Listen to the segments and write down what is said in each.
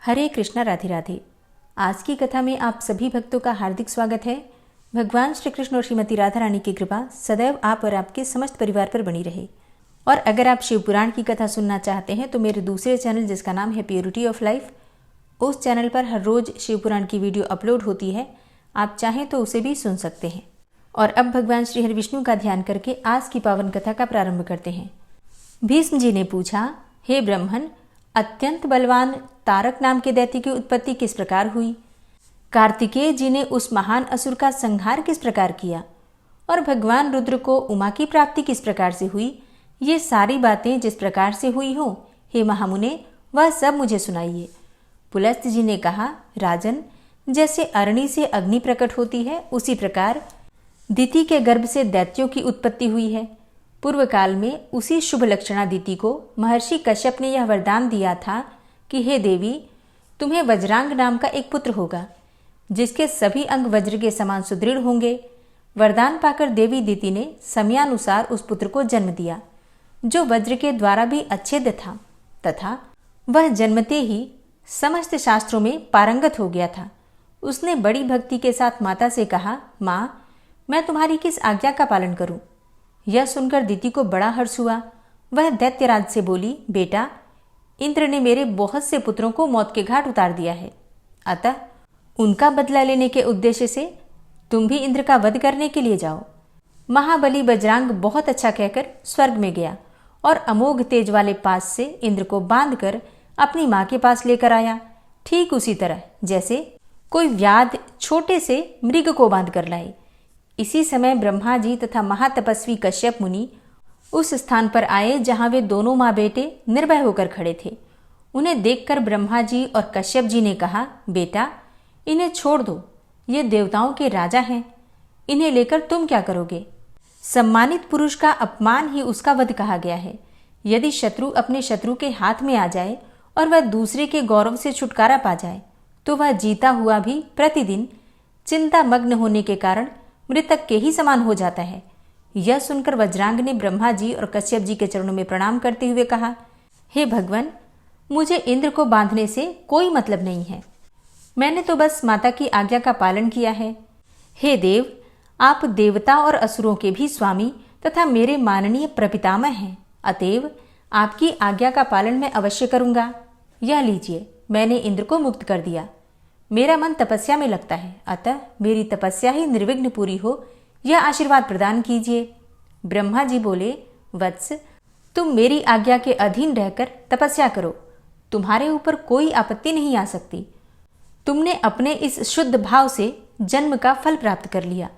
हरे कृष्णा, राधे राधे। आज की कथा में आप सभी भक्तों का हार्दिक स्वागत है। भगवान श्री कृष्ण और श्रीमती राधा रानी की कृपा सदैव आप और आपके समस्त परिवार पर बनी रहे। और अगर आप शिव पुराण की कथा सुनना चाहते हैं तो मेरे दूसरे चैनल जिसका नाम है प्योरिटी ऑफ लाइफ, उस चैनल पर हर रोज शिव पुराण की वीडियो अपलोड होती है। आप चाहें तो उसे भी सुन सकते हैं। और अब भगवान श्री हरि विष्णु का ध्यान करके आज की पावन कथा का प्रारंभ करते हैं। भीष्म जी ने पूछा, हे ब्रह्मन, अत्यंत बलवान तारक नाम के दैत्य की उत्पत्ति किस प्रकार हुई? कार्तिकेय जी ने उस महान असुर का संहार किस प्रकार किया? और भगवान रुद्र को उमा की प्राप्ति किस प्रकार से हुई? ये सारी बातें जिस प्रकार से हुई हो, हे महामुने, वह सब मुझे सुनाइए। पुलस्त्य जी ने कहा, राजन, जैसे अरणि से अग्नि प्रकट होती है, उसी प्रकार दिति के गर्भ से दैत्यों की उत्पत्ति हुई है। पूर्व काल में उसी शुभ लक्षणा दिति को महर्षि कश्यप ने यह वरदान दिया था कि हे देवी, तुम्हें वज्रांग नाम का एक पुत्र होगा, जिसके सभी अंग वज्र के समान सुदृढ़ होंगे। वरदान पाकर देवी दिति ने समयानुसार उस पुत्र को जन्म दिया, जो वज्र के द्वारा भी अच्छेद्य था, तथा वह जन्मते ही समस्त शास्त्रों में पारंगत हो गया था। उसने बड़ी भक्ति के साथ माता से कहा, माँ, मैं तुम्हारी किस आज्ञा का पालन करूं? यह सुनकर दिति को बड़ा हर्ष हुआ। वह दैत्यराज से बोली, बेटा, इंद्र ने मेरे बहुत से पुत्रों को मौत के घाट उतार दिया है, अतः उनका बदला लेने के उद्देश्य से तुम भी इंद्र का वध करने के लिए जाओ। महाबली वज्रांग बहुत अच्छा कहकर स्वर्ग में गया और अमोघ तेज वाले पास से इंद्र को बांधकर अपनी मां के पास लेकर आया, ठीक उसी तरह जैसे कोई व्याध छोटे से मृग को बांध कर लाए। इसी समय ब्रह्मा जी तथा महातपस्वी कश्यप मुनि उस स्थान पर आए जहां वे दोनों माँ बेटे निर्भय होकर खड़े थे। उन्हें देखकर ब्रह्मा जी और कश्यप जी ने कहा, बेटा, इन्हें छोड़ दो, ये देवताओं के राजा हैं, इन्हें लेकर तुम क्या करोगे? सम्मानित पुरुष का अपमान ही उसका वध कहा गया है। यदि शत्रु अपने शत्रु के हाथ में आ जाए और वह दूसरे के गौरव से छुटकारा पा जाए, तो वह जीता हुआ भी प्रतिदिन चिंता मग्न होने के कारण मृतक के ही समान हो जाता है। यह सुनकर वज्रांग ने ब्रह्मा जी और कश्यप जी के चरणों में प्रणाम करते हुए कहा, हे भगवान, मुझे इंद्र को बांधने से कोई मतलब नहीं है। मैंने तो बस माता की आज्ञा का पालन किया है। हे देव, आप देवता और असुरों के भी स्वामी तथा मेरे माननीय प्रपितामह हैं, अतएव आपकी आज्ञा का पालन मैं अवश्य करूंगा। यह लीजिए, मैंने इंद्र को मुक्त कर दिया। मेरा मन तपस्या में लगता है, अतः मेरी तपस्या ही निर्विघ्न पूरी हो, यह आशीर्वाद प्रदान कीजिए। ब्रह्मा जी बोले, वत्स, तुम मेरी आज्ञा के अधीन रहकर तपस्या करो, तुम्हारे ऊपर कोई आपत्ति नहीं आ सकती। तुमने अपने इस शुद्ध भाव से जन्म का फल प्राप्त कर लिया।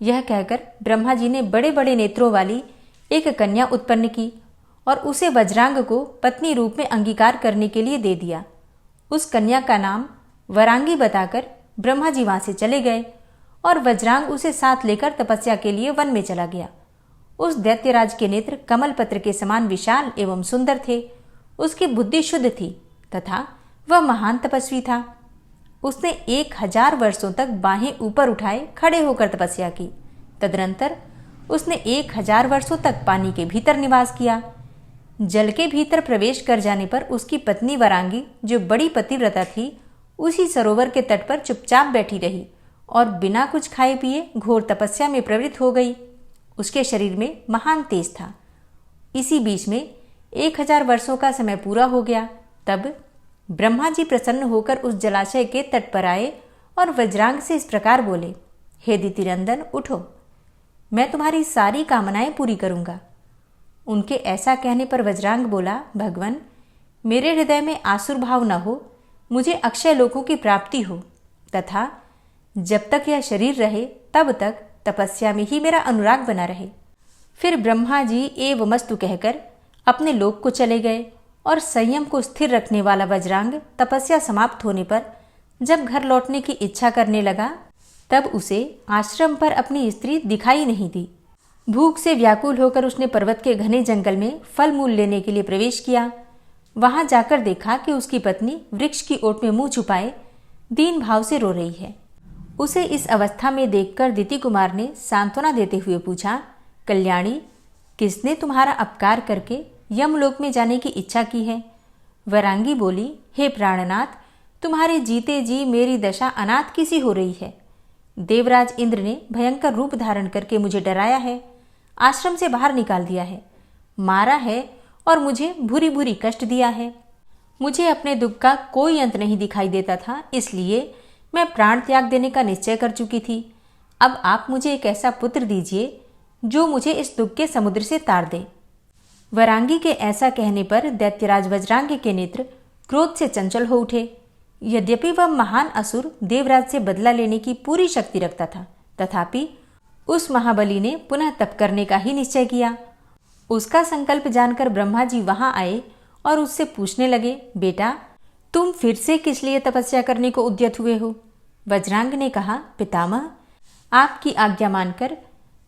यह कहकर ब्रह्मा जी ने बड़े बड़े नेत्रों वाली एक कन्या उत्पन्न की और उसे वज्रांग को पत्नी रूप में अंगीकार करने के लिए दे दिया। उस कन्या का नाम वरांगी बताकर ब्रह्मा जी वहां से चले गए और वज्रांग उसे साथ लेकर तपस्या के लिए वन में चला गया। उस दैत्यराज के नेत्र कमल पत्र के समान विशाल एवं सुंदर थे। उसकी बुद्धि शुद्ध थी तथा वह महान तपस्वी था। उसने 1000 वर्षों तक बाहें ऊपर उठाए खड़े होकर तपस्या की। तदनंतर उसने 1000 वर्षों तक पानी के भीतर निवास किया। जल के भीतर प्रवेश कर जाने पर उसकी पत्नी वरांगी, जो बड़ी पतिव्रता थी, उसी सरोवर के तट पर चुपचाप बैठी रही और बिना कुछ खाए पिए घोर तपस्या में प्रवृत्त हो गई। उसके शरीर में महान तेज था। इसी बीच में 1000 वर्षों का समय पूरा हो गया। तब ब्रह्मा जी प्रसन्न होकर उस जलाशय के तट पर आए और वज्रांग से इस प्रकार बोले, हे दितिनंदन, उठो, मैं तुम्हारी सारी कामनाएं पूरी करूंगा। उनके ऐसा कहने पर वज्रांग बोला, भगवान, मेरे हृदय में आसुर भाव न हो, मुझे अक्षय लोकों की प्राप्ति हो तथा जब तक यह शरीर रहे तब तक तपस्या में ही मेरा अनुराग बना रहे। फिर ब्रह्मा जी एवमस्तु कहकर अपने लोक को चले गए और संयम को स्थिर रखने वाला वज्रांग तपस्या समाप्त होने पर जब घर लौटने की इच्छा करने लगा, तब उसे आश्रम पर अपनी स्त्री दिखाई नहीं दी। भूख से व्याकुल होकर उसने पर्वत के घने जंगल में फल मूल लेने के लिए प्रवेश किया। वहां जाकर देखा कि उसकी पत्नी वृक्ष की ओट में मुंह छुपाए दीन भाव से रो रही है। उसे इस अवस्था में देखकर दिति कुमार ने सांत्वना देते हुए पूछा, कल्याणी, किसने तुम्हारा अपकार करके यमलोक में जाने की इच्छा की है? वरांगी बोली, हे प्राणनाथ, तुम्हारे जीते जी मेरी दशा अनाथ की सी हो रही है। देवराज इंद्र ने भयंकर रूप धारण करके मुझे डराया है, आश्रम से बाहर निकाल दिया है, मारा है और मुझे भूरी भूरी कष्ट दिया है। मुझे अपने दुख का कोई अंत नहीं दिखाई देता था, इसलिए मैं प्राण त्याग देने का निश्चय कर चुकी थी। अब आप मुझे एक ऐसा पुत्र दीजिए जो मुझे इस दुख के समुद्र से तार दे। वरांगी के ऐसा कहने पर दैत्यराज वज्रांगी के नेत्र क्रोध से चंचल हो उठे। यद्यपि वह महान असुर देवराज से बदला लेने की पूरी शक्ति रखता था, तथापि उस महाबली ने पुनः तप करने का ही निश्चय किया। उसका संकल्प जानकर ब्रह्मा जी वहां आए और उससे पूछने लगे, बेटा तुम फिर से किस लिए तपस्या करने को उद्यत हुए हो? वज्रांग ने कहा, पितामह आपकी आज्ञा मानकर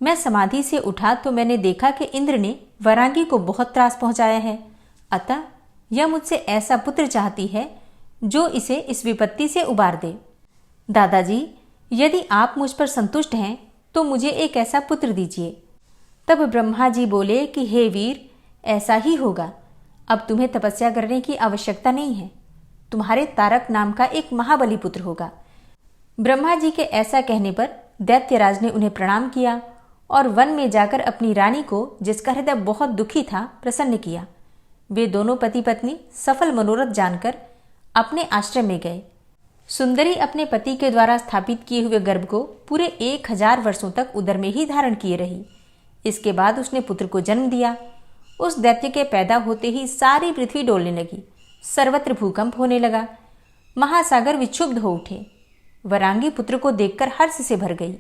मैं समाधि से उठा तो मैंने देखा कि इंद्र ने वरांगी को बहुत त्रास पहुंचाया है, अतः यह मुझसे ऐसा पुत्र चाहती है जो इसे इस विपत्ति से उबार दे। दादाजी, यदि आप मुझ पर संतुष्ट हैं तो मुझे एक ऐसा पुत्र दीजिए। तब ब्रह्मा जी बोले कि हे वीर, ऐसा ही होगा। अब तुम्हें तपस्या करने की आवश्यकता नहीं है, तुम्हारे तारक नाम का एक महाबली पुत्र होगा। ब्रह्मा जी के ऐसा कहने पर दैत्यराज ने उन्हें प्रणाम किया और वन में जाकर अपनी रानी को, जिसका हृदय बहुत दुखी था, प्रसन्न किया। वे दोनों पति पत्नी सफल मनोरथ जानकर अपने आश्रम में गए। सुंदरी अपने पति के द्वारा स्थापित किए हुए गर्भ को पूरे 1000 वर्षों तक उदर में ही धारण किए रही। इसके बाद उसने पुत्र को जन्म दिया। उस दैत्य के पैदा होते ही सारी पृथ्वी डोलने लगी, सर्वत्र भूकंप होने लगा, महासागर विक्षुब्ध हो उठे। वरांगी पुत्र को देखकर हर्ष से भर गई।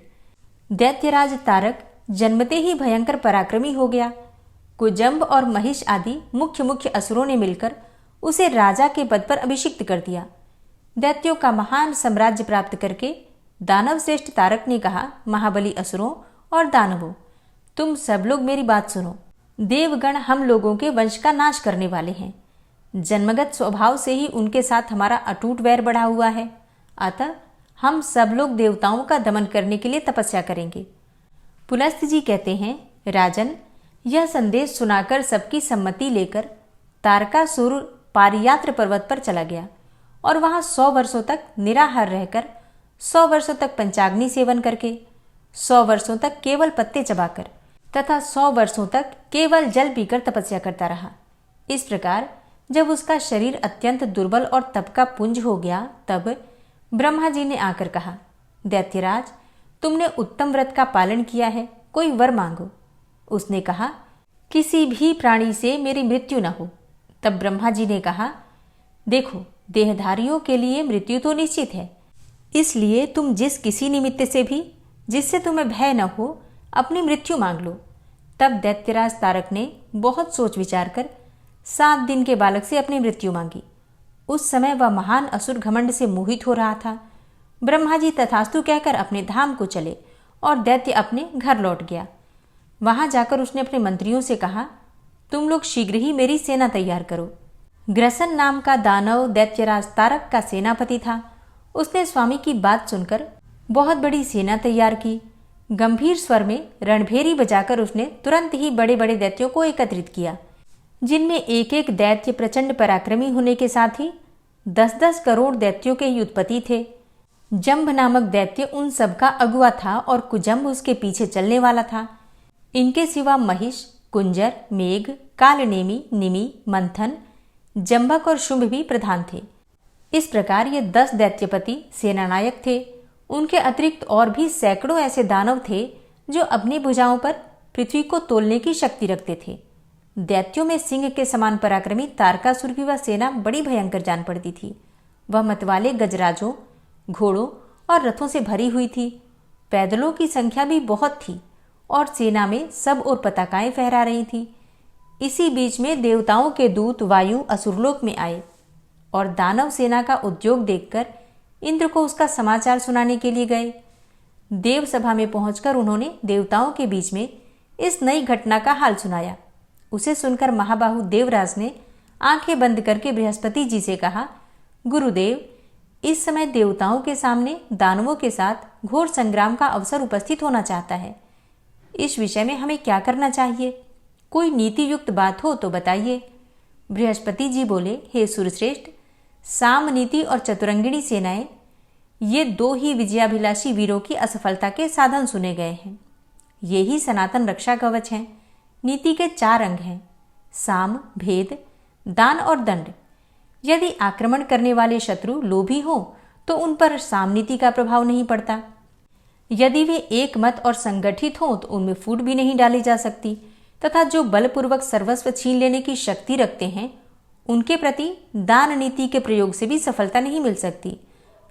दैत्यराज तारक जन्मते ही भयंकर पराक्रमी हो गया। कुजम्ब और महिष आदि मुख्य मुख्य असुरों ने मिलकर उसे राजा के पद पर अभिषिक्त कर दिया। दैत्यों का महान साम्राज्य प्राप्त करके दानव श्रेष्ठ तारक ने कहा, महाबली असुरों और दानवों, तुम सब लोग मेरी बात सुनो। देवगण हम लोगों के वंश का नाश करने वाले हैं। जन्मगत स्वभाव से ही उनके साथ हमारा अटूट वैर बढ़ा हुआ है, अतः हम सब लोग देवताओं का दमन करने के लिए तपस्या करेंगे। पुलस्त्य जी कहते हैं, राजन, यह संदेश सुनाकर सबकी सम्मति लेकर तारकासुर पारियात्र पर्वत पर चला गया और वहां 100 वर्षों तक निराहार रहकर, 100 वर्षों तक पंचाग्नि सेवन करके, 100 वर्षों तक केवल पत्ते चबाकर तथा 100 वर्षों तक केवल जल पीकर तपस्या करता रहा। इस प्रकार जब उसका शरीर अत्यंत दुर्बल और तप का पुंज हो गया, तब ब्रह्मा जी ने आकर कहा, दैत्यराज, तुमने उत्तम व्रत का पालन किया है, कोई वर मांगो। उसने कहा, किसी भी प्राणी से मेरी मृत्यु न हो। तब ब्रह्मा जी ने कहा, देखो, देहधारियों के लिए मृत्यु तो निश्चित है, इसलिए तुम जिस किसी निमित्त से भी, जिससे तुम्हें भय न हो, अपनी मृत्यु मांग लो। तब दैत्यराज तारक ने बहुत सोच विचार कर 7 दिन के बालक से अपनी मृत्यु मांगी। उस समय वह महान असुर घमंड से मोहित हो रहा था। ब्रह्मा जी तथास्तु कहकर अपने धाम को चले और दैत्य अपने घर लौट गया। वहां जाकर उसने अपने मंत्रियों से कहा, तुम लोग शीघ्र ही मेरी सेना तैयार करो। ग्रसन नाम का दानव दैत्यराज तारक का सेनापति था। उसने स्वामी की बात सुनकर बहुत बड़ी सेना तैयार की। गंभीर स्वर में रणभेरी बजाकर उसने तुरंत ही बड़े बड़े दैत्यों को एकत्रित किया, जिनमें एक एक दैत्य प्रचंड पराक्रमी होने के साथ ही 10-10 करोड़ दैत्यों के ही उत्पत्ति थे। जंभ नामक दैत्य उन सबका अगुआ था और कुजम्ब उसके पीछे चलने वाला था। इनके सिवा महिष, कुंजर, मेघ, कालनेमी, निमि, मंथन, जंभक और शुंभ भी प्रधान थे। इस प्रकार ये 10 दैत्यपति सेनानायक थे। उनके अतिरिक्त और भी सैकड़ों ऐसे दानव थे जो अपनी भुजाओं पर पृथ्वी को तोलने की शक्ति रखते थे। दैत्यों में सिंह के समान पराक्रमी तारकासुर की वह सेना बड़ी भयंकर जान पड़ती थी। वह मतवाले गजराजों, घोड़ों और रथों से भरी हुई थी। पैदलों की संख्या भी बहुत थी और सेना में सब ओर पताकाएं फहरा रही थी। इसी बीच में देवताओं के दूत वायु असुरलोक में आए और दानव सेना का उद्योग देखकर इंद्र को उसका समाचार सुनाने के लिए गए। देव सभा में पहुंचकर उन्होंने देवताओं के बीच में इस नई घटना का हाल सुनाया। उसे सुनकर महाबाहु देवराज ने आंखें बंद करके बृहस्पति जी से कहा, गुरुदेव, इस समय देवताओं के सामने दानवों के साथ घोर संग्राम का अवसर उपस्थित होना चाहता है। इस विषय में हमें क्या करना चाहिए? कोई नीति युक्त बात हो तो बताइए। बृहस्पति जी बोले, हे सुरश्रेष्ठ, सामनीति और चतुरंगिणी सेनाएं, ये दो ही विजयाभिलाषी वीरों की असफलता के साधन सुने गए हैं। ये ही सनातन रक्षा कवच हैं। नीति के 4 अंग हैं, साम, भेद, दान और दंड। यदि आक्रमण करने वाले शत्रु लोभी हो तो उन पर सामनीति का प्रभाव नहीं पड़ता। यदि वे एक मत और संगठित हों तो उनमें फूट भी नहीं डाली जा सकती, तथा जो बलपूर्वक सर्वस्व छीन लेने की शक्ति रखते हैं उनके प्रति दान नीति के प्रयोग से भी सफलता नहीं मिल सकती।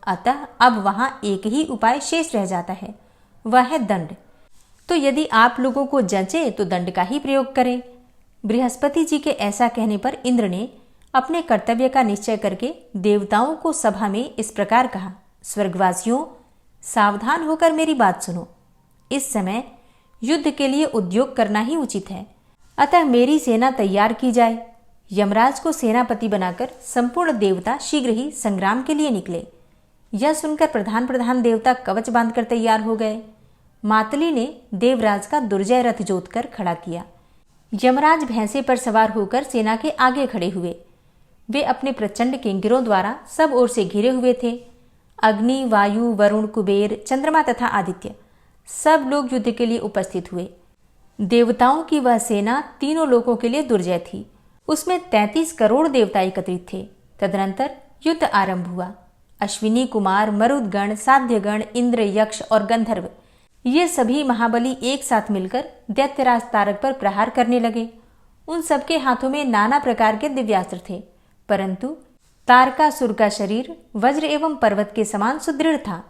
अतः अब वहां एक ही उपाय शेष रह जाता है, वह है दंड। तो यदि आप लोगों को जंचे तो दंड का ही प्रयोग करें। बृहस्पति जी के ऐसा कहने पर इंद्र ने अपने कर्तव्य का निश्चय करके देवताओं को सभा में इस प्रकार कहा, स्वर्गवासियों, सावधान होकर मेरी बात सुनो। इस समय युद्ध के लिए उद्योग करना ही उचित है, अतः मेरी सेना तैयार की जाए। यमराज को सेनापति बनाकर संपूर्ण देवता शीघ्र ही संग्राम के लिए निकले। यह सुनकर प्रधान देवता कवच बांधकर तैयार हो गए। मातली ने देवराज का दुर्जय रथ जोतकर खड़ा किया। यमराज भैंसे पर सवार होकर सेना के आगे खड़े हुए। वे अपने प्रचंड किंकरों द्वारा सब ओर से घिरे हुए थे। अग्नि, वायु, वरुण, कुबेर, चंद्रमा तथा आदित्य सब लोग युद्ध के लिए उपस्थित हुए। देवताओं की वह सेना तीनों लोकों के लिए दुर्जय थी। उसमें 33 करोड़ देवता एकत्रित थे। तदनंतर युद्ध आरंभ हुआ। अश्विनी कुमार, मरुदगण, साध्यगण, इंद्र, यक्ष और गंधर्व, ये सभी महाबली एक साथ मिलकर दैत्यराज तारक पर प्रहार करने लगे। उन सबके हाथों में नाना प्रकार के दिव्यास्त्र थे, परंतु तारकासुर का शरीर वज्र एवं पर्वत के समान सुदृढ़ था।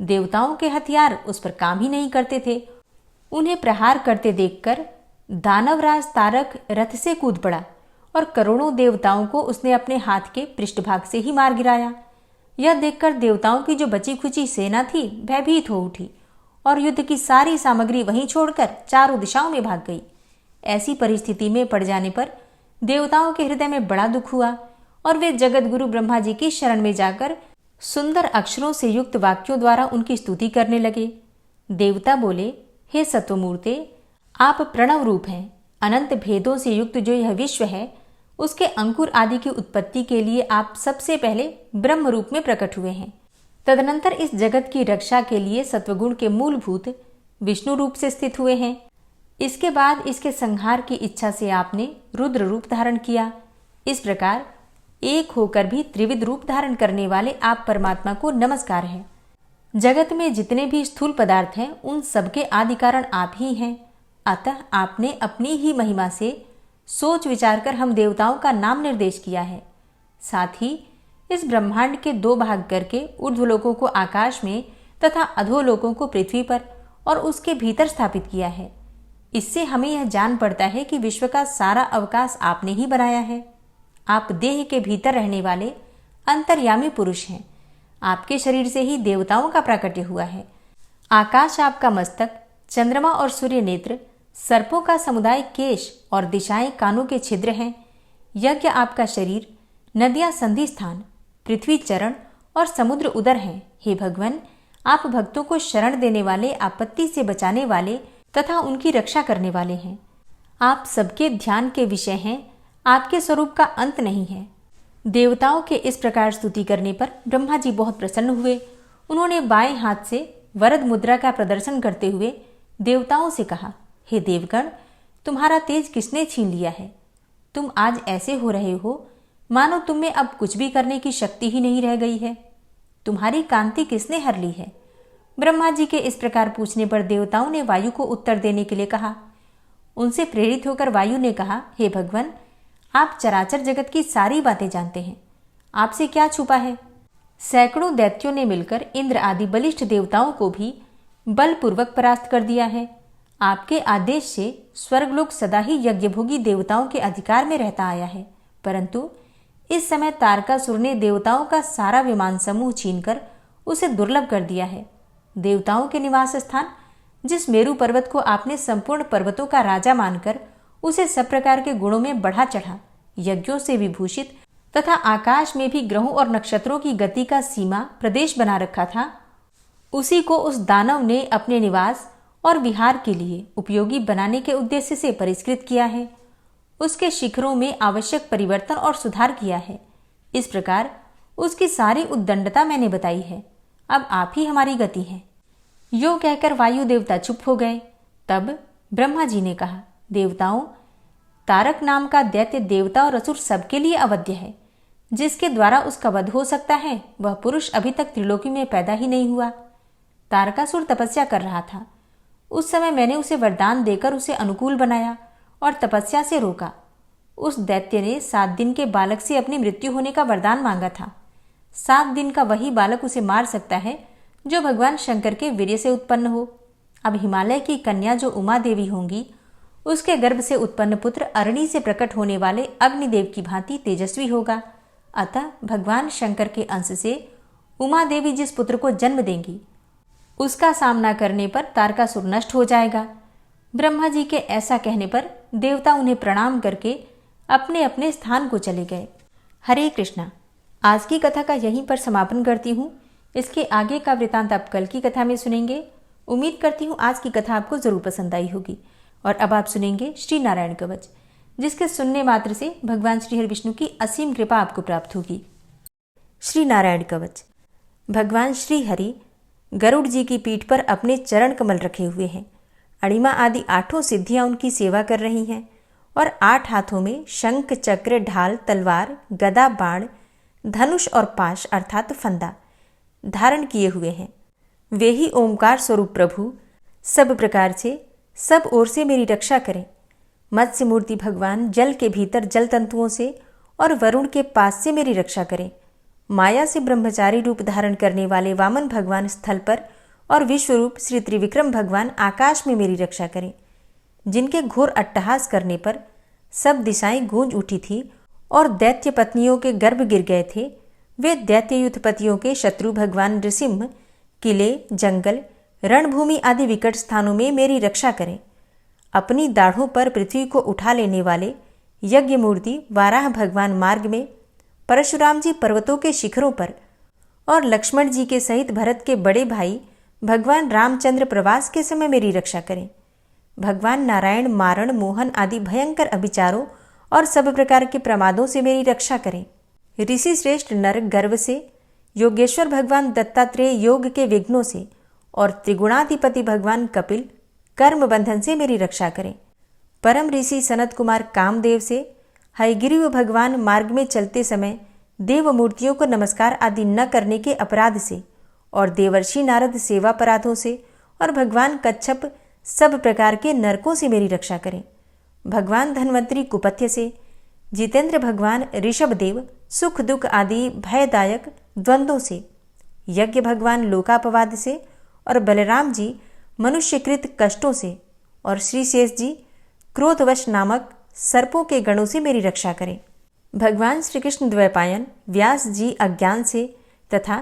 देवताओं के हथियार उस पर काम ही नहीं करते थे। उन्हें प्रहार करते देखकर दानवराज तारक रथ से कूद पड़ा और करोड़ों देवताओं को उसने अपने हाथ के पृष्ठभाग से ही मार गिराया। यह देखकर देवताओं की जो बची खुची सेना थी भयभीत हो उठी और युद्ध की सारी सामग्री वहीं छोड़कर चारों दिशाओं में भाग गई। ऐसी परिस्थिति में पड़ जाने पर देवताओं के हृदय में बड़ा दुख हुआ और वे जगत गुरु ब्रह्मा जी की शरण में जाकर सुंदर अक्षरों से युक्त वाक्यों द्वारा उनकी स्तुति करने लगे। देवता बोले, हे सत्वमूर्ते, आप प्रणव रूप हैं। अनंत भेदों से युक्त जो यह विश्व है उसके अंकुर आदि की उत्पत्ति के लिए आप सबसे पहले ब्रह्म रूप में प्रकट हुए हैं। तदनंतर इस जगत की रक्षा के लिए सत्वगुण के मूलभूत विष्णु रूप से स्थित हुए हैं। इसके बाद इसके संहार की इच्छा से आपने रुद्र रूप धारण किया। इस प्रकार एक होकर भी त्रिविध रूप धारण करने वाले आप परमात्मा को नमस्कार है। जगत में जितने भी स्थूल पदार्थ हैं उन सबके आदि कारण आप ही हैं। अतः आपने अपनी ही महिमा से सोच विचार कर हम देवताओं का नाम निर्देश किया है। साथ ही इस ब्रह्मांड के 2 भाग करके ऊर्ध्वलोकों को आकाश में तथा अधोलोकों को पृथ्वी पर और उसके भीतर स्थापित किया है। इससे हमें यह जान पड़ता है कि विश्व का सारा अवकाश आपने ही बनाया है। आप देह के भीतर रहने वाले अंतर्यामी पुरुष हैं। आपके शरीर से ही देवताओं का प्राकट्य हुआ है। आकाश आपका मस्तक, चंद्रमा और सूर्य नेत्र, सर्पों का समुदाय केश और दिशाएं कानों के छिद्र हैं। यज्ञ आपका शरीर, नदियां संधि स्थान, पृथ्वी चरण और समुद्र उदर हैं। हे भगवान, आप भक्तों को शरण देने वाले, आपत्ति से बचाने वाले तथा उनकी रक्षा करने वाले हैं। आप सबके ध्यान के विषय हैं। आपके स्वरूप का अंत नहीं है। देवताओं के इस प्रकार स्तुति करने पर ब्रह्मा जी बहुत प्रसन्न हुए। उन्होंने बाएं हाथ से वरद मुद्रा का प्रदर्शन करते हुए देवताओं से कहा, हे देवगण, तुम्हारा तेज किसने छीन लिया है? तुम आज ऐसे हो रहे हो मानो तुम में अब कुछ भी करने की शक्ति ही नहीं रह गई है। तुम्हारी कांति किसने हर ली है? ब्रह्मा जी के इस प्रकार पूछने पर देवताओं ने वायु को उत्तर देने के लिए कहा। उनसे प्रेरित होकर वायु ने कहा, हे भगवान, आप चराचर जगत की सारी बातें जानते हैं। आपसे क्या छुपा है? सैकड़ों दैत्यों ने मिलकर इंद्र आदि बलिष्ठ देवताओं को भी बलपूर्वक परास्त कर दिया है। आपके आदेश से स्वर्गलोक सदा ही यज्ञभोगी देवताओं के अधिकार में रहता आया है, परंतु इस समय तारकासुर ने देवताओं का सारा विमान समूह छीनकर उसे दुर्लभ कर दिया है। देवताओं के निवास स्थान, जिस मेरु पर्वत को आपने संपूर्ण पर्वतों का राजा मानकर उसे सब प्रकार के गुणों में बढ़ा चढ़ा, यज्ञों से विभूषित तथा आकाश में भी ग्रहों और नक्षत्रों की गति का सीमा प्रदेश बना रखा था, उसी को उस दानव ने अपने निवास और विहार के लिए उपयोगी बनाने के उद्देश्य से परिष्कृत किया है। उसके शिखरों में आवश्यक परिवर्तन और सुधार किया है। इस प्रकार उसकी सारी उद्दंडता मैंने बताई है। अब आप ही हमारी गति हैं। यो कहकर वायु देवता चुप हो गए। तब ब्रह्मा जी ने कहा, देवताओं, तारक नाम का दैत्य देवता और असुर सबके लिए अवध्य है। जिसके द्वारा उसका वध हो सकता है वह पुरुष अभी तक त्रिलोकी में पैदा ही नहीं हुआ। तारकासुर तपस्या कर रहा था। उस समय मैंने उसे वरदान देकर उसे अनुकूल बनाया और तपस्या से रोका। उस दैत्य ने 7 दिन के बालक से अपनी मृत्यु होने का वरदान मांगा था। 7 दिन का वही बालक उसे मार सकता है जो भगवान शंकर के वीर्य से उत्पन्न हो। अब हिमालय की कन्या जो उमा देवी होंगी, उसके गर्भ से उत्पन्न पुत्र अरणि से प्रकट होने वाले अग्निदेव की भांति तेजस्वी होगा। अतः भगवान शंकर के अंश से उमा देवी जिस पुत्र को जन्म देंगी, उसका सामना करने पर तारकासुर नष्ट हो जाएगा। ब्रह्मा जी के ऐसा कहने पर देवता उन्हें प्रणाम करके अपने अपने स्थान को चले गए। हरे कृष्णा। आज की कथा का यहीं पर समापन करती हूँ। इसके आगे का वृतांत आप कल की कथा में सुनेंगे। उम्मीद करती हूँ आज की कथा आपको जरूर पसंद आई होगी। और अब आप सुनेंगे श्री नारायण कवच, जिसके सुनने मात्र से भगवान श्री हरि विष्णु की असीम कृपा आपको प्राप्त होगी। श्री नारायण कवच। भगवान श्री हरि गरुड़ जी की पीठ पर अपने चरण कमल रखे हुए हैं। अणिमा आदि 8 सिद्धियां उनकी सेवा कर रही हैं और 8 हाथों में शंख, चक्र, ढाल, तलवार, गदा, बाण, धनुष और पाश अर्थात फंदा धारण किए हुए हैं। वे ही ओंकार स्वरूप प्रभु सब प्रकार से सब ओर से मेरी रक्षा करें। मत्स्य मूर्ति भगवान जल के भीतर जल तंतुओं से और वरुण के पास से मेरी रक्षा करें। माया से ब्रह्मचारी रूप धारण करने वाले वामन भगवान स्थल पर और विश्वरूप श्री त्रिविक्रम भगवान आकाश में मेरी रक्षा करें। जिनके घोर अट्टहास करने पर सब दिशाएं गूंज उठी थी और दैत्य पत्नियों के गर्भ गिर गए थे, वे दैत्य युद्धपतियों के शत्रु भगवान नृसिंह किले, जंगल, रणभूमि आदि विकट स्थानों में मेरी रक्षा करें। अपनी दाढ़ों पर पृथ्वी को उठा लेने वाले यज्ञ मूर्ति वाराह भगवान मार्ग में, परशुराम जी पर्वतों के शिखरों पर और लक्ष्मण जी के सहित भरत के बड़े भाई भगवान रामचंद्र प्रवास के समय मेरी रक्षा करें। भगवान नारायण मारण, मोहन आदि भयंकर अभिचारों और सब प्रकार के प्रमादों से मेरी रक्षा करें। ऋषि श्रेष्ठ नर गर्व से, योगेश्वर भगवान दत्तात्रेय योग के विघ्नों से और त्रिगुणाधिपति भगवान कपिल कर्म बंधन से मेरी रक्षा करें। परम ऋषि सनत कुमार कामदेव से, हयग्रीव भगवान मार्ग में चलते समय देव मूर्तियों को नमस्कार आदि न करने के अपराध से और देवर्षि नारद सेवा अपराधों से और भगवान कच्छप सब प्रकार के नरकों से मेरी रक्षा करें। भगवान धन्वंतरी कुपथ्य से, जितेंद्र भगवान ऋषभदेव सुख दुख आदि भयदायक द्वंद्वों से, यज्ञ भगवान लोकापवाद से और बलराम जी मनुष्यकृत कष्टों से और श्री शेष जी क्रोधवश नामक सर्पों के गणों से मेरी रक्षा करें। भगवान श्री कृष्ण द्वैपायन व्यास जी अज्ञान से तथा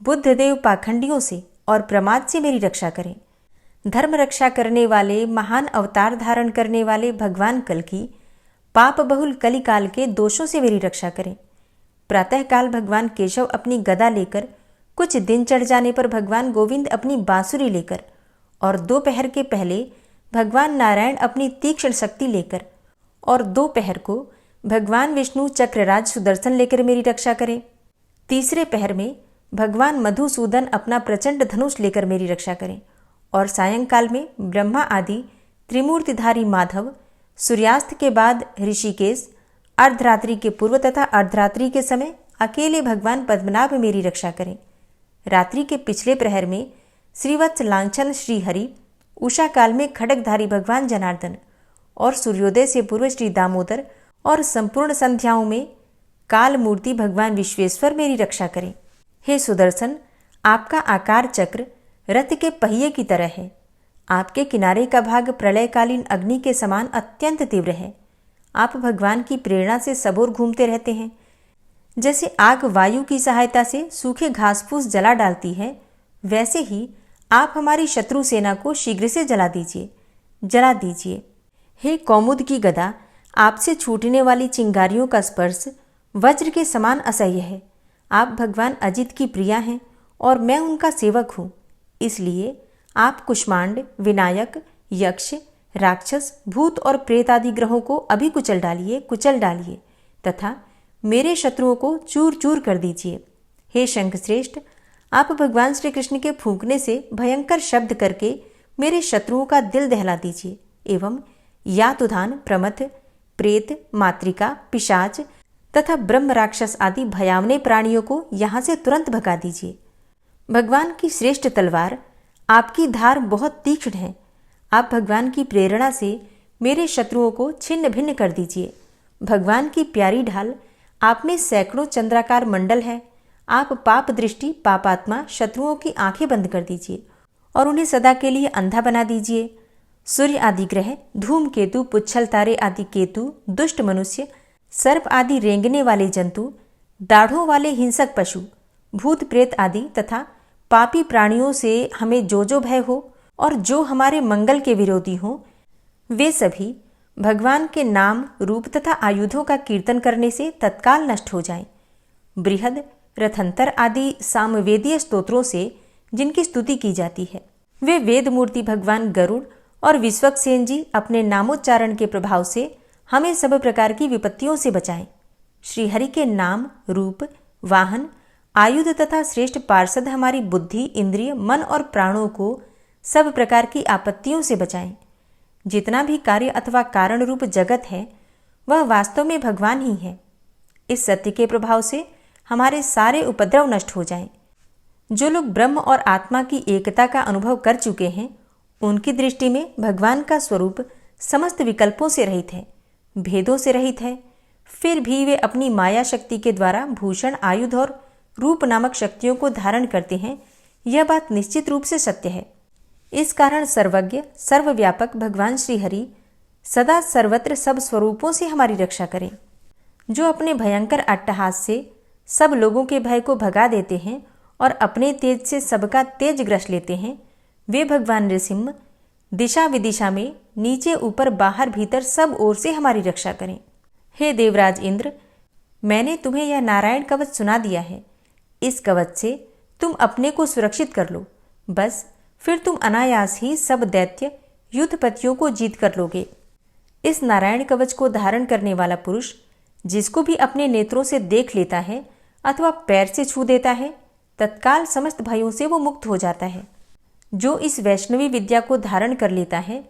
बुद्धदेव पाखंडियों से और प्रमाद से मेरी रक्षा करें। धर्म रक्षा करने वाले महान अवतार धारण करने वाले भगवान कल्कि पाप बहुल कलिकाल के दोषों से मेरी रक्षा करें। प्रातःकाल भगवान केशव अपनी गदा लेकर, कुछ दिन चढ़ जाने पर भगवान गोविंद अपनी बांसुरी लेकर और दोपहर के पहले भगवान नारायण अपनी तीक्ष्ण शक्ति लेकर और दोपहर को भगवान विष्णु चक्रराज सुदर्शन लेकर मेरी रक्षा करें। तीसरे पहर में भगवान मधुसूदन अपना प्रचंड धनुष लेकर मेरी रक्षा करें और सायंकाल में ब्रह्मा आदि त्रिमूर्तिधारी माधव, सूर्यास्त के बाद ऋषिकेश, अर्धरात्रि के पूर्व तथा अर्धरात्रि के समय अकेले भगवान पद्मनाभ मेरी रक्षा करें। रात्रि के पिछले प्रहर में श्रीवत्स लांछन श्रीहरि, उषा काल में खड्गधारी भगवान जनार्दन और सूर्योदय से पूर्व श्री दामोदर और संपूर्ण संध्याओं में काल मूर्ति भगवान विश्वेश्वर मेरी रक्षा करें। हे सुदर्शन, आपका आकार चक्र रथ के पहिए की तरह है। आपके किनारे का भाग प्रलयकालीन अग्नि के समान अत्यंत तीव्र है। आप भगवान की प्रेरणा से सबोर घूमते रहते हैं। जैसे आग वायु की सहायता से सूखे घास फूस जला डालती है, वैसे ही आप हमारी शत्रु सेना को शीघ्र से जला दीजिए। हे कौमुद की गदा, आपसे छूटने वाली चिंगारियों का स्पर्श वज्र के समान असह्य है। आप भगवान अजित की प्रिया हैं और मैं उनका सेवक हूँ। इसलिए आप कुष्मांड, विनायक, यक्ष, राक्षस, भूत और प्रेत आदि ग्रहों को अभी कुचल डालिए तथा मेरे शत्रुओं को चूर चूर कर दीजिए। हे शंखश्रेष्ठ, आप भगवान श्री कृष्ण के फूंकने से भयंकर शब्द करके मेरे शत्रुओं का दिल दहला दीजिए एवं यातुधान, प्रमथ, प्रेत, मातृका, पिशाच तथा ब्रह्म राक्षस आदि भयावने प्राणियों को यहाँ से तुरंत भगा दीजिए। भगवान की श्रेष्ठ तलवार, आपकी धार बहुत तीक्ष्ण है। आप भगवान की प्रेरणा से मेरे शत्रुओं को छिन्न भिन्न कर दीजिए। भगवान की प्यारी ढाल, आप में सैकड़ों चंद्राकार मंडल है। आप पाप दृष्टि, पापात्मा शत्रुओं की आंखें बंद कर दीजिए और उन्हें सदा के लिए अंधा बना दीजिए। सूर्य आदि ग्रह, धूमकेतु, पुच्छल तारे आदि केतु, दुष्ट मनुष्य, सर्प आदि रेंगने वाले जंतु, दाढ़ों वाले हिंसक पशु, भूत प्रेत आदि तथा पापी प्राणियों से हमें जो भय हो और जो हमारे मंगल के विरोधी हों, वे सभी भगवान के नाम, रूप तथा आयुधों का कीर्तन करने से तत्काल नष्ट हो जाएं। बृहद, रथंतर आदि सामवेदीय स्तोत्रों से जिनकी स्तुति की जाती है, वे वेद मूर्ति भगवान गरुड़ और विश्वक्सेन जी अपने नामोच्चारण के प्रभाव से हमें सब प्रकार की विपत्तियों से बचाएं। श्रीहरि के नाम, रूप, वाहन, आयुध तथा श्रेष्ठ पार्षद हमारी बुद्धि, इंद्रिय, मन और प्राणों को सब प्रकार की आपत्तियों से बचाएं। जितना भी कार्य अथवा कारण रूप जगत है, वह वास्तव में भगवान ही है। इस सत्य के प्रभाव से हमारे सारे उपद्रव नष्ट हो जाएं। जो लोग ब्रह्म और आत्मा की एकता का अनुभव कर चुके हैं, उनकी दृष्टि में भगवान का स्वरूप समस्त विकल्पों से रहित है, भेदों से रहित है। फिर भी वे अपनी माया शक्ति के द्वारा भूषण, आयुध और रूप नामक शक्तियों को धारण करते हैं। यह बात निश्चित रूप से सत्य है। इस कारण सर्वज्ञ, सर्वव्यापक भगवान श्रीहरि सदा सर्वत्र सब स्वरूपों से हमारी रक्षा करें। जो अपने भयंकर अट्टहास से सब लोगों के भय को भगा देते हैं और अपने तेज से सबका तेज ग्रस लेते हैं, वे भगवान नृसिंह दिशा विदिशा में, नीचे ऊपर बाहर भीतर सब ओर से हमारी रक्षा करें। हे देवराज इंद्र, मैंने तुम्हें यह नारायण कवच सुना दिया है। इस कवच से तुम अपने को सुरक्षित कर लो। बस फिर तुम अनायास ही सब दैत्य युद्धपतियों को जीत कर लोगे। इस नारायण कवच को धारण करने वाला पुरुष जिसको भी अपने नेत्रों से देख लेता है अथवा पैर से छू देता है, तत्काल समस्त भयों से वो मुक्त हो जाता है। जो इस वैष्णवी विद्या को धारण कर लेता है,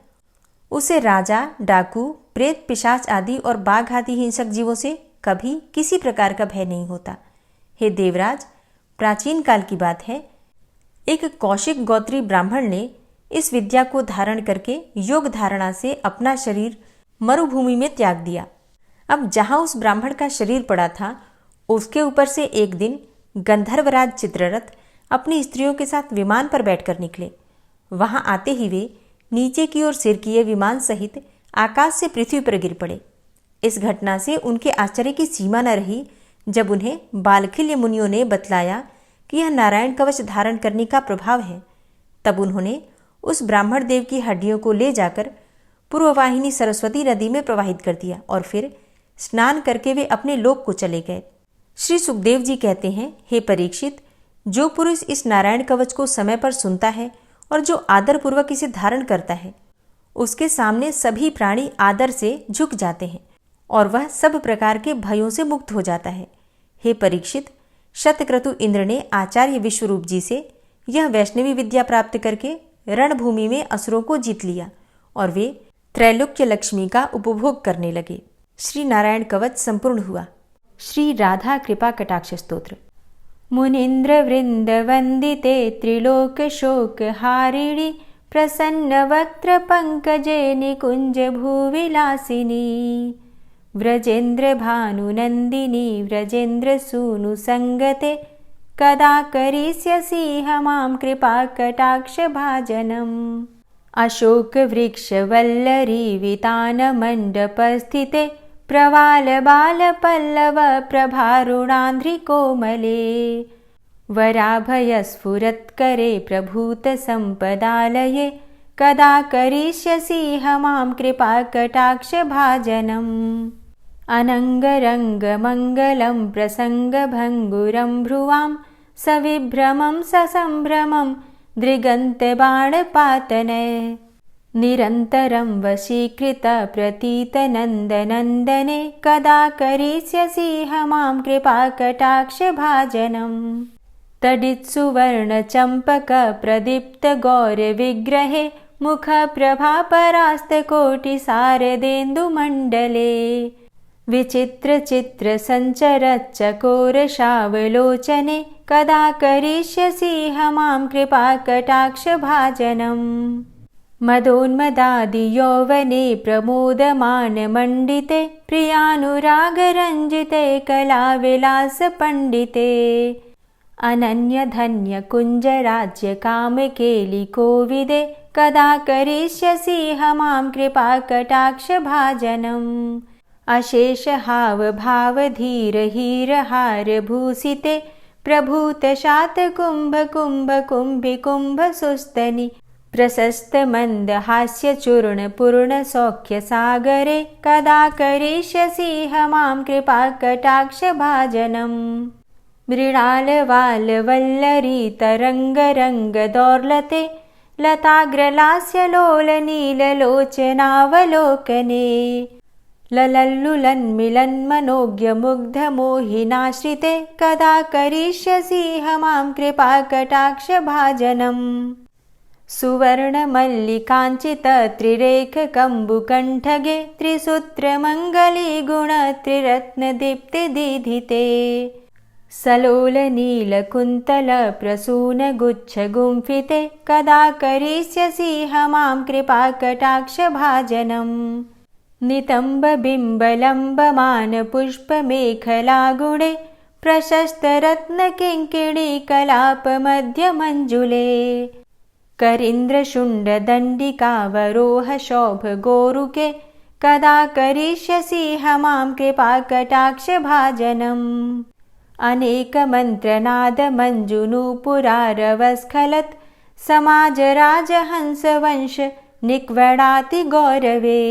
उसे राजा, डाकू, प्रेत, पिशाच आदि और बाघ आदि हिंसक जीवों से कभी किसी प्रकार का भय नहीं होता। हे देवराज, प्राचीन काल की बात है, एक कौशिक गोत्री ब्राह्मण ने इस विद्या को धारण करके योग धारणा से अपना शरीर मरुभूमि में त्याग दिया। अब जहाँ उस ब्राह्मण का शरीर पड़ा था, उसके ऊपर से एक दिन गंधर्वराज चित्ररथ अपनी स्त्रियों के साथ विमान पर बैठकर निकले। वहां आते ही वे नीचे की ओर सिर किए विमान सहित आकाश से पृथ्वी पर गिर पड़े। इस घटना से उनके आश्चर्य की सीमा न रही जब उन्हें बालखिल्य मुनियों ने बतलाया कि यह नारायण कवच धारण करने का प्रभाव है। तब उन्होंने उस ब्राह्मण देव की हड्डियों को ले जाकर पूर्ववाहिनी सरस्वती नदी में प्रवाहित कर दिया और फिर स्नान करके वे अपने लोक को चले गए। श्री सुखदेव जी कहते हैं, हे परीक्षित, जो पुरुष इस नारायण कवच को समय पर सुनता है और जो आदर पूर्वक इसे धारण करता है, उसके सामने सभी प्राणी आदर से झुक जाते हैं और वह सब प्रकार के भयों से मुक्त हो जाता है। हे परीक्षित, शतक्रतु इंद्र ने आचार्य विश्वरूप जी से यह वैष्णवी विद्या प्राप्त करके रणभूमि में असुरों को जीत लिया और वे त्रैलोक्य लक्ष्मी का उपभोग करने लगे। श्री नारायण कवच संपूर्ण हुआ। श्री राधा कृपा कटाक्ष स्तोत्र। मुनीन्द्र वृंद वंदिते त्रिलोक शोक हारिणी प्रसन्न वक्त्र पंकजे निकुंज भूविलासिनी व्रजेन्द्र भानुनंदिनी व्रजेन्द्र सूनु संगते कदा करिष्यसि मां कृपा कटाक्ष भाजनम्। अशोक वृक्ष वल्लरी वितान मंडपस्थिते प्रवाल बाल पल्लव प्रभारुणांध्रि कोमले वराभय स्फुरत्करे प्रभूत संपदालये कदा करिष्यसि मां कृपा कटाक्ष भाजनम्। अनंगरंग मंगलम प्रसंग भंगुरं भ्रुवां सविभ्रमं ससंभ्रमं दृगन्त बाणपातनय निरन्तरं वशीकृतप्रतीतनन्दनन्दने कदा करिष्यसि मां कृपाकटाक्षभाजनम्। तडित्सुवर्णचम्पकप्रदीप्तगौरविग्रहे मुखप्रभापरास्तकोटिशारदेन्दुमण्डले विचित्रचित्रसञ्चरच्चकोरशावलोचने कदा करिष्यसि मां कृपाकटाक्षभाजनम्। मदोन्मदादियौवने प्रमोदमानमण्डिते प्रियानुरागरञ्जिते कलाविलासपण्डिते अनन्यधन्यकुञ्जराज्यकामकेलिकोविदे कदा करिष्यसि मां कृपाकटाक्षभाजनम्। अशेषहावभावधीरहीरहारभूषिते प्रभूतशातकुम्भकुम्भकुम्भिकुम्भसुस्तनि प्रशस्तमन्दहास्यचूर्णपूर्णसौख्यसागरे कदा करिष्यसि मां कृपाकटाक्षभाजनम्। मृणालवालवल्लरीतरङ्गरङ्गदौर्लते लताग्रलास्यलोलनीललोचनावलोकने ललल्लुलन्मिलन्मनोज्ञमुग्धमोहिनाश्रिते कदा करिष्यसि मां कृपाकटाक्षभाजनम्। सुवर्णमल्लिकाञ्चितत्रिरेखकम्बुकण्ठगे त्रिसूत्रमङ्गलीगुणत्रिरत्नदीप्तिदीधिते सलोलनीलकुन्तलप्रसूनगुच्छगुम्फिते कदा करिष्यसि मां कृपाकटाक्षभाजनम्। नितम्बबिम्बलम्बमानपुष्पमेखलागुणे प्रशस्तरत्नकिङ्किणीकलापमध्यमञ्जुले करीन्द्रशुण्डदण्डिकावरोहशोभगोरुके कदा करिष्यसि मां कृपाकटाक्षभाजनम्। अनेकमन्त्रनादमञ्जुनूपुरारवस्खलत् समाजराजहंसवंश निक्वडातिगौरवे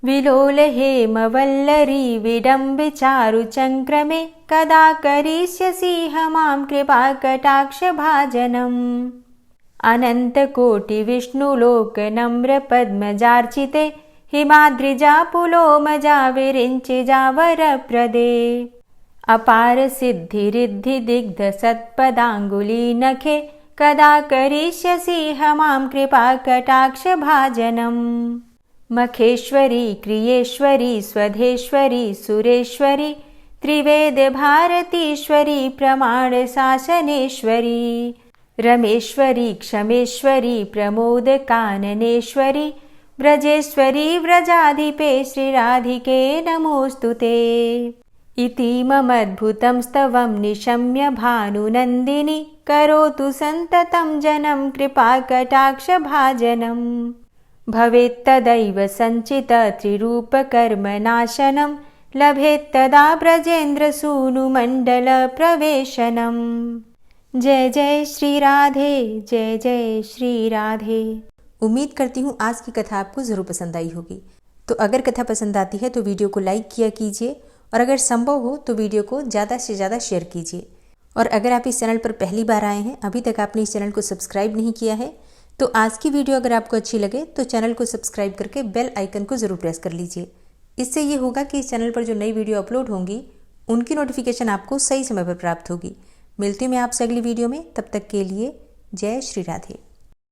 विलोलहेमवल्लरी विडम्बिचारुचङ्क्रमे कदा करिष्यसि मां कृपाकटाक्षभाजनम्। अनन्तकोटिविष्णुलोकनम्रपद्मजार्चिते हिमाद्रिजापुलोमजाविरिञ्चिजावरप्रदे अपारसिद्धिरिद्धिदिग्धसत्पदाङ्गुलीनखे कदा करिष्यसि मां कृपाकटाक्षभाजनम्। मखेश्वरी क्रियेश्वरी स्वधेश्वरी सुरेश्वरी त्रिवेदभारतीश्वरी प्रमाणशासनेश्वरी रमेश्वरी क्षमेश्वरी प्रमोदकाननेश्वरी व्रजेश्वरी व्रजाधिपे श्रीराधिके नमोऽस्तुते। इतीममद्भुतं स्तवं निशम्य भानुनन्दिनी करोतु सन्ततं जनं कृपाकटाक्षभाजनम्। भवेत्तदैव सञ्चितत्रिरूपकर्मनाशनं लभेत्तदा ब्रजेन्द्रसूनुमण्डलप्रवेशनम्। जय जय श्री राधे, जय जय श्री राधे। उम्मीद करती हूँ आज की कथा आपको ज़रूर पसंद आई होगी। तो अगर कथा पसंद आती है तो वीडियो को लाइक किया कीजिए और अगर संभव हो तो वीडियो को ज़्यादा से ज़्यादा शेयर कीजिए। और अगर आप इस चैनल पर पहली बार आए हैं, अभी तक आपने इस चैनल को सब्सक्राइब नहीं किया है, तो आज की वीडियो अगर आपको अच्छी लगे तो चैनल को सब्सक्राइब करके बेल आइकन को ज़रूर प्रेस कर लीजिए। इससे ये होगा कि इस चैनल पर जो नई वीडियो अपलोड होंगी उनकी नोटिफिकेशन आपको सही समय पर प्राप्त होगी। मिलती हूँ मैं आपसे अगली वीडियो में, तब तक के लिए जय श्री राधे।